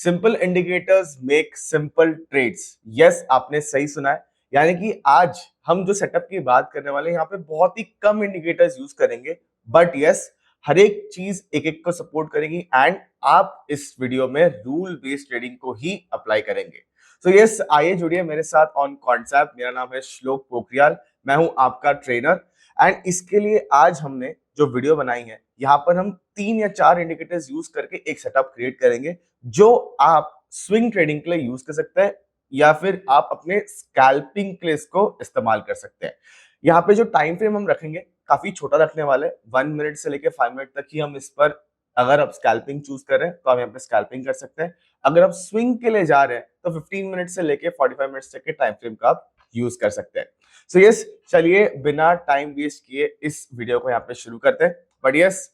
Simple indicators make simple trades. Yes, आपने सही सुना है। यानी कि आज हम जो सेटअप की बात करने वाले हैं यहाँ पे बहुत ही कम इंडिकेटर्स यूज करेंगे, बट यस, हर एक चीज एक एक को सपोर्ट करेगी एंड आप इस वीडियो में रूल बेस्ड ट्रेडिंग को ही अप्लाई करेंगे। सो यस, आइए जुड़िए मेरे साथ ऑन कॉन्सेप्ट। मेरा नाम है श्लोक पोखरियाल, मैं हूं आपका ट्रेनर एंड इसके लिए आज हमने जो वीडियो बनाई है यहाँ पर हम 3 या 4 इंडिकेटर्स यूज करके एक सेटअप क्रिएट करेंगे जो आप स्विंग ट्रेडिंग के लिए यूज कर सकते हैं या फिर आप अपने स्कैल्पिंग के लिए इसको इस्तेमाल कर सकते हैं। यहाँ पे जो टाइम फ्रेम हम रखेंगे काफी छोटा रखने वाले, 1 मिनट से लेके 5 मिनट तक ही हम इस पर, अगर आप स्कैल्पिंग चूज कर रहे हैं तो आप यहाँ पे स्कैल्पिंग कर सकते हैं। अगर आप स्विंग के लिए जा रहे हैं तो 15 मिनट से लेके 45 मिनट तक के टाइम फ्रेम का आप यूज कर सकते हैं। सो यस, चलिए बिना टाइम वेस्ट किए इस वीडियो को यहाँ पे शुरू करते हैं। बट यस,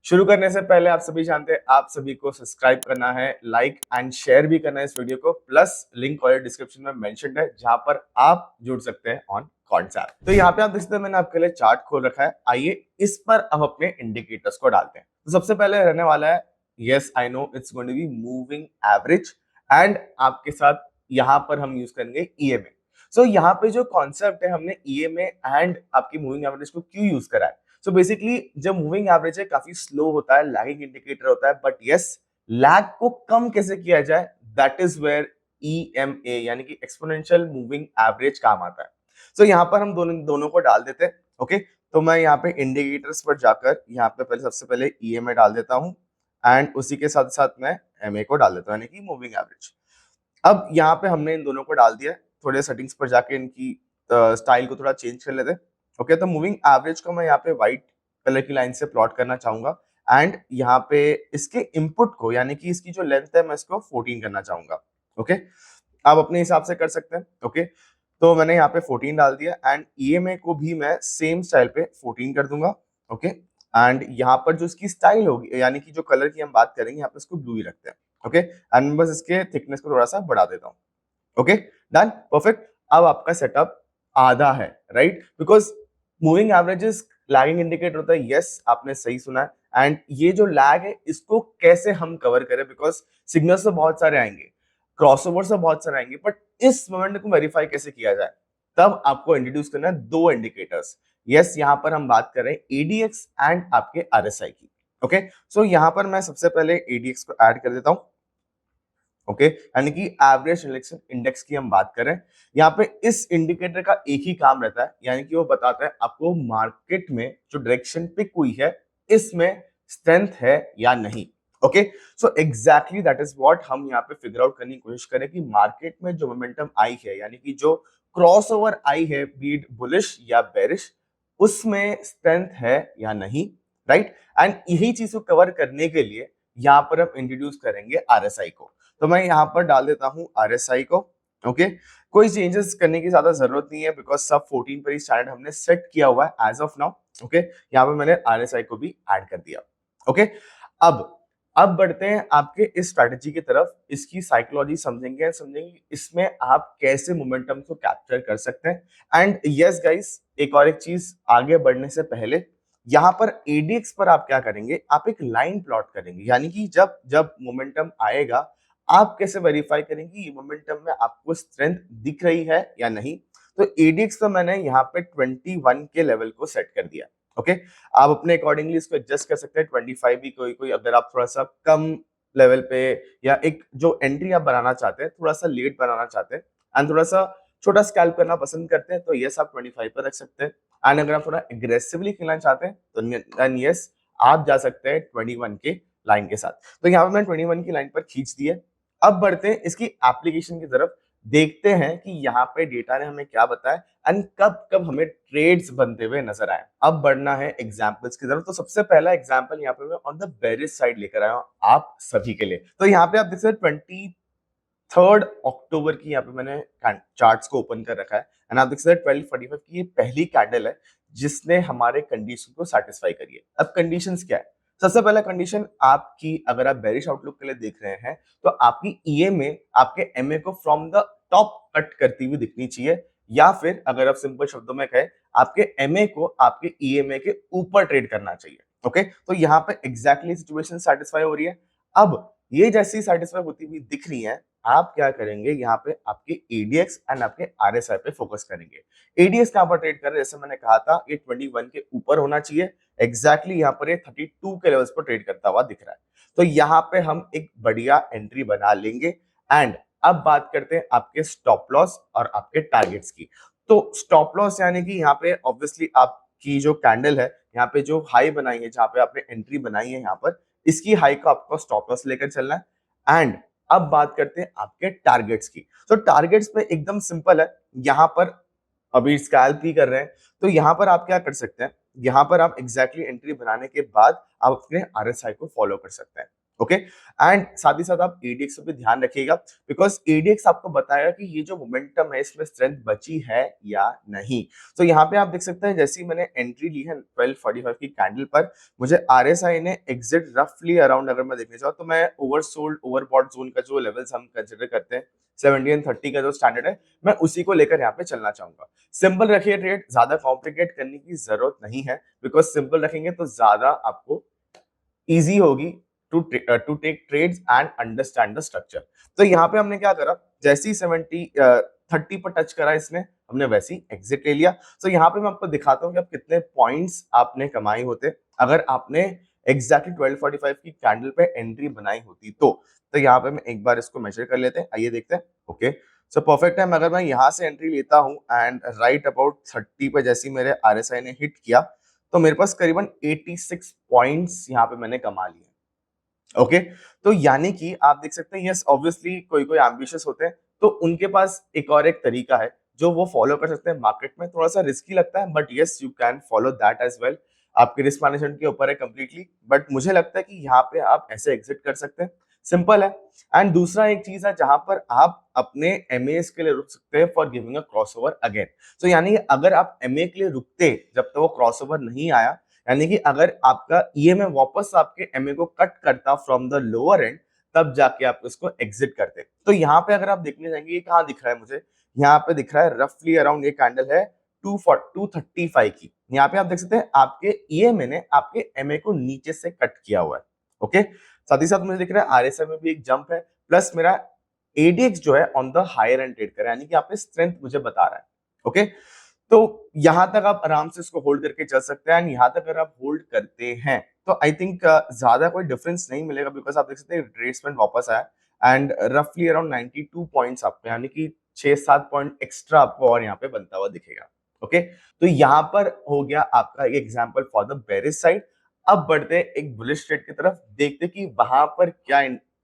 शुरू करने से पहले आप सभी जानते हैं आप सभी को सब्सक्राइब करना है, लाइक एंड शेयर भी करना है इस वीडियो को, प्लस लिंक और डिस्क्रिप्शन में मेंशन्ड है जहां पर आप जुड़ सकते हैं ऑन कॉन्सेप्ट। तो यहाँ पे आप देख सकते हैं मैंने आपके लिए चार्ट खोल रखा है। आइए इस पर हम अपने इंडिकेटर्स को डालते हैं। तो सबसे पहले रहने वाला है, yes I know it's going to be moving average and आपके साथ यहाँ पर हम यूज करेंगे ईएमए। सो यहाँ पे जो कॉन्सेप्ट है, हमने ईएमए एंड आपकी मूविंग एवरेज को क्यों यूज करा है। सो बेसिकली जब मूविंग एवरेज है काफी स्लो होता है, लैगिंग इंडिकेटर होता है, बट यस, लैग को कम कैसे किया जाए, दैट इज वेयर ईएमए यानी कि एक्सपोनेंशियल मूविंग एवरेज काम आता है। सो यहाँ पर हम दोनों को डाल देते हैं। ओके, तो मैं यहाँ पे इंडिकेटर्स पर जाकर यहाँ पे पहले सबसे पहले ईएमए डाल देता हूँ एंड उसी के साथ साथ मैं एमए को डाल देता हूँ, यानी कि मूविंग एवरेज। अब यहाँ पे हमने इन दोनों को डाल दिया, थोड़े सेटिंग्स पर जाके इनकी स्टाइल को थोड़ा चेंज कर लेते हैं। ओके, तो मूविंग एवरेज को मैं यहाँ पे व्हाइट कलर की लाइन से प्लॉट करना चाहूंगा एंड यहाँ पे इसके इनपुट को, यानी कि इसकी जो लेंथ है, मैं इसको 14 करना चाहूंगा। ओके, आप अपने हिसाब से कर सकते हैं। ओके, तो मैंने यहाँ पे 14 डाल दिया एंड ईएमए को भी मैं सेम स्टाइल पे 14 कर दूंगा। ओके, एंड यहाँ पर जो इसकी स्टाइल होगी, यानी कि जो कलर की हम बात करेंगे, यहाँ पे इसको ब्लू ही रखते हैं। ओके, एंड बस इसके थिकनेस को थोड़ा सा बढ़ा देता हूँ। Okay, done, perfect. अब आपका सेटअप आधा है, right, because moving averages lagging indicator होता है। यस, आपने सही सुना है एंड ये जो लैग है इसको कैसे हम कवर करें, बिकॉज सिग्नल्स तो बहुत सारे आएंगे, क्रॉसओवर से बहुत सारे आएंगे, बट इस मोमेंट को वेरीफाई कैसे किया जाए, तब आपको इंट्रोड्यूस करना है 2 इंडिकेटर्स। यस, यहाँ पर हम बात कर रहे हैं एडीएक्स एंड आपके आरएसआई की। ओके, सो यहाँ पर मैं सबसे पहले एडीएक्स को ऐड कर देता हूँ। ओके, यानी कि एवरेज रिलेक्शन इंडेक्स की हम बात करें, यहाँ पे इस इंडिकेटर का एक ही काम रहता है, यानी कि वो बताता है आपको मार्केट में जो डायरेक्शन पिक हुई है इसमें स्ट्रेंथ है या नहीं। Okay, so exactly that is what हम यहाँ पे फिगर आउट करने की कोशिश करें कि मार्केट में जो मोमेंटम आई है, यानी कि जो क्रॉसओवर आई है, बीट बुलिश या बेरिश, उसमें स्ट्रेंथ है या नहीं, राइट। एंड यही चीज को कवर करने के लिए यहाँ पर हम इंट्रोड्यूस करेंगे आरएसआई को। तो मैं यहाँ पर डाल देता हूँ आरएसआई को। ओके, कोई चेंजेस करने की ज्यादा जरूरत नहीं है, बिकॉज सब 14 पर ही स्टैंडर्ड हमने सेट किया हुआ है एज ऑफ नाउ। ओके, यहाँ पे मैंने आरएसआई को भी ऐड कर दिया। ओके, अब बढ़ते हैं आपके इस स्ट्रैटेजी की तरफ। इसकी साइकोलॉजी समझेंगे इसमें आप कैसे मोमेंटम को कैप्चर कर सकते हैं। एंड यस गाइस, एक चीज आगे बढ़ने से पहले यहाँ पर एडीएक्स पर आप क्या करेंगे, आप एक लाइन प्लॉट करेंगे, यानी कि जब जब मोमेंटम आएगा आप कैसे वेरीफाई करेंगे ये मोमेंटम में आपको स्ट्रेंथ दिख रही है या नहीं। तो एडीएक्स तो मैंने यहाँ पे 21 के लेवल को सेट कर दिया। ओके, आप अपने अकॉर्डिंगली इसको एडजस्ट कर सकते हैं, 25 भी कोई कोई, अगर आप थोड़ा सा कम लेवल पे या एक जो एंट्री आप बनाना चाहते हैं, थोड़ा सा लेट बनाना चाहते हैं एंड थोड़ा सा छोटा स्कैल्प करना पसंद करते हैं, तो यस आप 25 पर रख सकते हैं। एंड अगर आप थोड़ा एग्रेसिवली खेलना चाहते हैं तो देन यस आप जा सकते हैं 21 के लाइन के साथ। तो यहाँ पे मैंने 21 की लाइन पर खींच दी है। अब बढ़ते हैं इसकी एप्लीकेशन की तरफ, देखते हैं कि यहाँ पे डेटा ने हमें क्या बताया एंड कब कब हमें ट्रेड्स बनते हुए नजर आए। अब बढ़ना है एग्जांपल्स की तरफ। तो सबसे पहला एग्जांपल यहाँ पे मैं ऑन द बेरिश साइड लेकर आया हूँ आप सभी के लिए। तो यहाँ पे आप देख सकते हैं 23 अक्टूबर की यहाँ पे मैंने चार्ट्स को ओपन कर रखा है एंड आप देख सकते हैं 12:45 की ये पहली कैंडल है जिसने हमारे कंडीशन को सेटिस्फाई करी है। अब कंडीशंस क्या है, सबसे पहला कंडीशन आपकी, अगर आप बेरिश आउटलुक के लिए देख रहे हैं तो आपकी ईएमए आपके एमए को फ्रॉम द टॉप कट करती हुई दिखनी चाहिए, या फिर अगर आप सिंपल शब्दों में कहें आपके एमए को आपके ईएमए के ऊपर ट्रेड करना चाहिए। ओके, तो यहाँ पे एग्जैक्टली सिचुएशन सेटिस्फाई हो रही है। अब ये जैसी सेटिस्फाई होती हुई दिख रही है, आप क्या करेंगे यहाँ पे आपके एडीएक्स एंड आपके आरएसआई पे फोकस करेंगे। एडीएक्स कहां पर ट्रेड कर रहे हैं, जैसे मैंने कहा था ये 21 के ऊपर होना चाहिए। एग्जैक्टली यहाँ पर ये 32 के लेवल्स पर ट्रेड करता हुआ दिख रहा है, तो यहाँ पे हम एक बढ़िया एंट्री बना लेंगे। एंड अब बात करते हैं आपके स्टॉप लॉस और आपके टारगेट्स की। तो स्टॉप लॉस यानी कि यहाँ पे ऑब्वियसली आपकी जो कैंडल है, यहाँ पे जो हाई बनाई है, जहां पे आपने एंट्री बनाई है, यहाँ पर इसकी हाई को आपको स्टॉप लॉस लेकर चलना है। एंड अब बात करते हैं आपके टारगेट्स की। तो टारगेट्स पे एकदम सिंपल है, यहाँ पर अभी स्कैल्प ही कर रहे हैं, तो यहाँ पर आप क्या कर सकते हैं, यहाँ पर आप एग्जैक्टली एंट्री बनाने के बाद आप अपने आरएसआई को फॉलो कर सकते हैं। ओके, एंड साथ ही साथ आप एडीएक्स पे भी ध्यान रखिएगा, बिकॉज एडीएक्स आपको बताएगा कि ये जो मोमेंटम है इसमें स्ट्रेंथ बची है या नहीं। तो यहाँ पे आप देख सकते हैं, जैसी मैंने एंट्री ली है 1245 की कैंडल पर, मुझे आरएसआई ने एग्जिट रफली अराउंड, अगर मैं देखने जाऊँ तो मैं ओवरसोल्ड ओवरबॉट जोन का जो लेवल्स हम कंसिडर करते हैं 70 एंड 30 का जो स्टैंडर्ड है, मैं उसी को लेकर यहाँ पे चलना चाहूंगा। सिंपल रखिए ट्रेड, ज्यादा कॉम्प्लिकेट करने की जरूरत नहीं है, बिकॉज सिंपल रखेंगे तो ज्यादा आपको इजी होगी to take trades and understand the structure. तो यहाँ पे हमने क्या करा, जैसे ही 30 पर टच करा इसने, हमने वैसे ही एग्जिट ले लिया। तो यहाँ पे मैं आपको दिखाता हूँ कि आप कितने पॉइंट्स आपने कमाए होते अगर आपने एग्जैक्टली 1245 की कैंडल पे एंट्री बनाई होती। तो यहाँ पे मैं एक बार इसको मेजर कर लेते हैं, आइए देखते हैं। ओके, सो परफेक्ट है। अगर मैं यहाँ से एंट्री लेता हूँ एंड राइट अबाउट 30 पे जैसे मेरे आरएसआई ने हिट किया, तो मेरे पास करीबन 86 पॉइंट्स यहाँ पे मैंने कमा लिए। ओके, तो यानी कि आप देख सकते हैं, यस ऑब्वियसली कोई कोई एम्बिशियस होते हैं, तो उनके पास एक और एक तरीका है जो वो फॉलो कर सकते हैं। मार्केट में थोड़ा सा रिस्की लगता है, but yes you can follow that as well. आपके रिस्क मैनेजमेंट के ऊपर है कंप्लीटली, बट मुझे लगता है कि यहाँ पे आप ऐसे एग्जिट कर सकते हैं, सिंपल है। एंड दूसरा एक चीज है जहां पर आप अपने एमएस के लिए रुक सकते हैं for giving a crossover again. तो यानी अगर आप एमए के लिए रुकते जब तक वो क्रॉसओवर नहीं आया, यानी कि अगर आपका ईएमए वापस आपके एमए को कट करता फ्रॉम द लोअर एंड, तब जाके आप इसको एग्जिट करते। तो यहाँ पे अगर आप देखने जाएंगे, ये कहाँ दिख रहा है मुझे, यहाँ पे दिख रहा है रफली अराउंड, ये कैंडल है 235 की। यहाँ पे आप देख सकते हैं आपके ईएमए ने आपके एमए को नीचे से कट किया हुआ है। ओके, साथ ही साथ मुझे दिख रहा है आरएसआई में भी एक जंप है, प्लस मेरा एडीएक्स जो है on the higher end trade कर रहा है, यानी कि यहाँ पे स्ट्रेंथ मुझे बता रहा है। ओके, तो यहां तक आप आराम से इसको होल्ड करके चल सकते हैं। एंड यहां तक अगर आप होल्ड करते हैं तो आई थिंक ज्यादा कोई डिफरेंस नहीं मिलेगा, बिकॉज आप देख सकते हैं रिट्रेसमेंट वापस आया एंड रफली अराउंड 92 पॉइंट्स आपको, यानी कि 6-7 पॉइंट एक्स्ट्रा आपको और यहाँ पे बनता हुआ दिखेगा। ओके, तो यहाँ पर हो गया आपका एग्जाम्पल फॉर द बेरिश साइड। अब बढ़ते हैं एक बुलिश ट्रेड की तरफ, देखते कि वहां पर क्या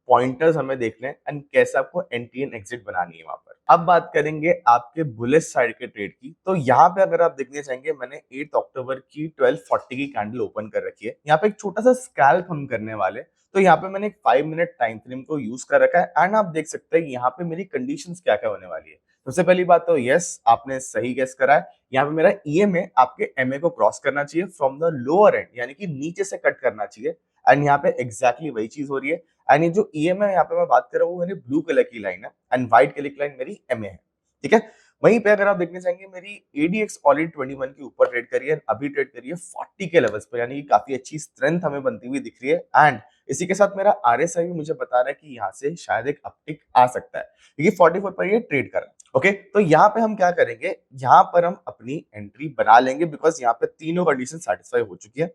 पॉइंटर्स हमें देखने हैं एंड कैसे आपको एंट्री एंड एग्जिट बनानी है वहां पर। अब बात करेंगे आपके बुलिश साइड के ट्रेड की। तो यहाँ पे अगर आप देखने चाहेंगे, मैंने 8 अक्टूबर की 1240 की कैंडल ओपन कर रखी है। यहाँ पे एक छोटा सा स्कैल्प हम करने वाले, तो यहाँ पे मैंने एक 5 मिनट टाइम फ्रेम को यूज कर रखा है। एंड आप देख सकते हैं यहाँ पे मेरी कंडीशंस क्या क्या होने वाली है। सबसे पहली बात तो यस, आपने सही गेस करा है, यहाँ पे मेरा ईएमए आपके एमए को क्रॉस करना चाहिए फ्रॉम द लोअर एंड, यानी कि नीचे से कट करना चाहिए। एंड यहाँ पे एग्जैक्टली वही चीज हो रही है। एंड ये जो ईएमए यहाँ पे मैं बात कर रहा हूँ, वो मेरी ब्लू कलर की लाइन है एंड व्हाइट कलर की लाइन मेरी एमए है। ठीक है, वहीं पे अगर आप देखने चाहेंगे, मेरी एडीएक्स ऑलरेडी 21 के ऊपर ट्रेड करी है, अभी ट्रेड करी है 40 के लेवल्स पर, यानी कि काफी अच्छी स्ट्रेंथ हमें बनती हुई दिख रही है। एंड इसी के साथ मेरा आरएसआई भी मुझे बता रहा है कि यहाँ से शायद एक अपटिक आ सकता है, क्योंकि 44 पर ये ट्रेड कर रहा है। ओके, तो यहाँ पे हम क्या करेंगे, यहाँ पर हम अपनी एंट्री बना लेंगे, बिकॉज यहाँ पे तीनों कंडीशन सेटिस्फाई हो चुकी है।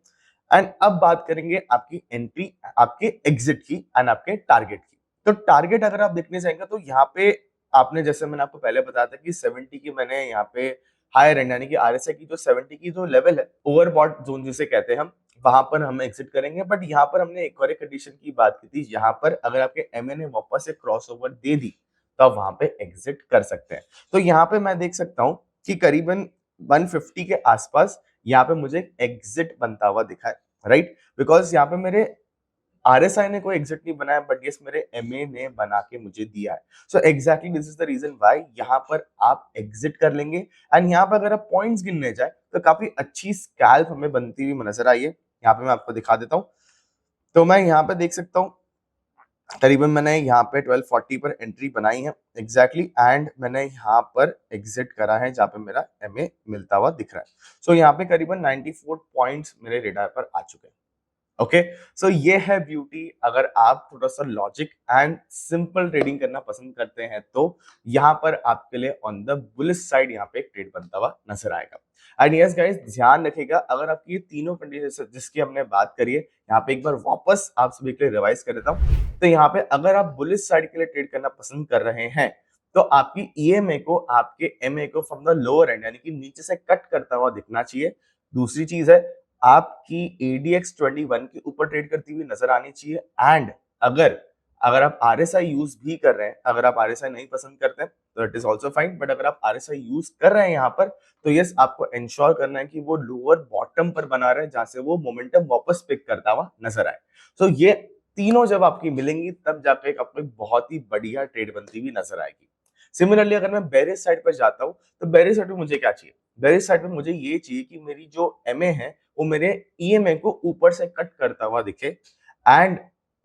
एंड अब बात करेंगे आपकी एंट्री, आपके एग्जिट की एंड आपके टारगेट की। तो टारगेट अगर आप देखने जाएंगे, तो यहाँ पे आपने, जैसे मैंने आपको पहले बताया था कि 70 की मैंने यहाँ पे हायर एंड, यानी कि आरएसआई की जो 70 की जो लेवल है, ओवरबॉट जोन जिसे कहते हैं हम, वहां पर हम एग्जिट करेंगे। बट यहाँ पर हमने एक और एक कंडीशन की बात की थी, यहाँ पर अगर आपके एमए ने वापस से क्रॉसओवर दे दी, तो आप वहां पे एग्जिट कर सकते हैं। तो यहाँ पे मैं देख सकता हूँ कि करीबन 150 के आसपास यहाँ पे मुझे एग्जिट बनता हुआ दिखा है, राइट, बिकॉज यहाँ पे मेरे आरएसआई ने कोई एग्जिट नहीं बनाया, बट यस मेरे एमए ने बना के मुझे दिया है। So exactly this is the reason why यहाँ पर आप एग्जिट कर लेंगे। एंड यहाँ पर अगर आप पॉइंट्स गिनने जाए, तो काफी अच्छी स्कैल्प हमें बनती हुई नजर आई है। यहाँ पे मैं आपको दिखा देता हूँ, तो मैं यहाँ पे देख सकता हूँ करीबन मैंने यहाँ पे 1240 पर एंट्री बनाई है एग्जैक्टली, एंड मैंने यहाँ पर एग्जिट करा है जहाँ पे मेरा एमए मिलता हुआ दिख रहा है। सो यहाँ पे करीबन 94 पॉइंट्स मेरे रेडार पर आ चुके हैं। ओके, सो ये है ब्यूटी। अगर आप थोड़ा सा लॉजिक एंड सिंपल ट्रेडिंग करना पसंद करते हैं तो यहाँ पर आपके लिए ऑन द बुलिश साइड यहाँ पे एक ट्रेड बनता हुआ नजर आएगा। एंड यस गाइस, ध्यान रखिएगा, अगर आपकी ये तीनों कंडीशन जिसकी हमने बात करी है, यहाँ पे एक बार वापस आप सभी के लिए रिवाइज कर देता हूँ। तो यहाँ पे अगर आप बुलिश साइड के लिए ट्रेड करना पसंद कर रहे हैं तो आपकी ईएमए को आपके एमए को फ्रॉम द लोअर एंड यानी कि नीचे से कट करता हुआ दिखना चाहिए। दूसरी चीज है, आपकी ADX 21 के ऊपर ट्रेड करती हुई नजर आनी चाहिए। एंड अगर अगर आप RSI यूज भी कर रहे हैं, अगर आप RSI नहीं पसंद करते हैं तो it is also fine, but अगर आप RSI यूज कर रहे हैं यहाँ पर तो यस, आपको इंश्योर करना है कि वो लोअर बॉटम पर बना रहे जहां से वो मोमेंटम वापस पिक करता हुआ नजर आए। सो ये तीनों जब आपकी मिलेंगी तब जाकर आपको एक बहुत ही बढ़िया ट्रेड बनती हुई नजर आएगी। सिमिलरली अगर मैं बेरिश साइड पर जाता हूँ तो बेरिश साइड में मुझे क्या चाहिए? बेरिश साइड में मुझे ये चाहिए कि मेरी जो एमए है वो मेरे ईएमए को ऊपर से कट करता हुआ दिखे एंड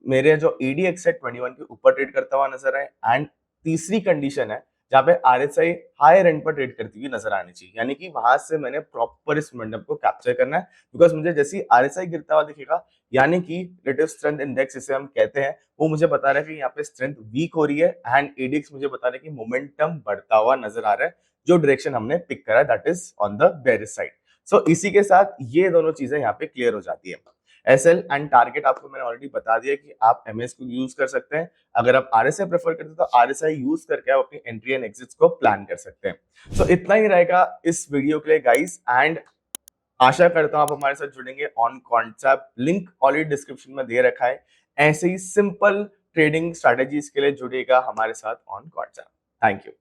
मेरे जो EDX है 21 के ऊपर ट्रेड करता हुआ नजर आए। एंड तीसरी कंडीशन है जहाँ पे RSI हायर एंड पर ट्रेड करती हुई नजर आनी चाहिए, यानी कि वहां से मैंने प्रॉपर इस मोमेंटम को कैप्चर करना है। बिकॉज मुझे जैसे ही RSI गिरता हुआ दिखेगा, यानी कि रिलेटिव स्ट्रेंथ इंडेक्स जिसे हम कहते हैं, वो मुझे बता रहा है कि यहाँ पे स्ट्रेंथ वीक हो रही है एंड ADX मुझे बता रहा है कि मोमेंटम बढ़ता हुआ नजर आ रहा है, जो डायरेक्शन हमने पिक करा दैट इज ऑन द बेरिश साइड। सो इसी के साथ ये दोनों चीजें यहाँ पे क्लियर हो जाती है। एसएल एंड टारगेट आपको मैंने ऑलरेडी बता दिया कि आप एमएस को यूज कर सकते हैं। अगर आप RSI प्रेफर करते हैं तो RSI यूज करके आप अपनी एंट्री एंड एग्जिट्स को प्लान कर सकते हैं। सो इतना ही रहेगा इस वीडियो के लिए गाइस, एंड आशा करता हूं आप हमारे साथ जुड़ेंगे on concept. Link already description में दे रखा है। ऐसे ही सिंपल ट्रेडिंग स्ट्रेटेजीज के लिए जुड़िएगा हमारे साथ ऑन कॉन्सेप्ट। Thank you.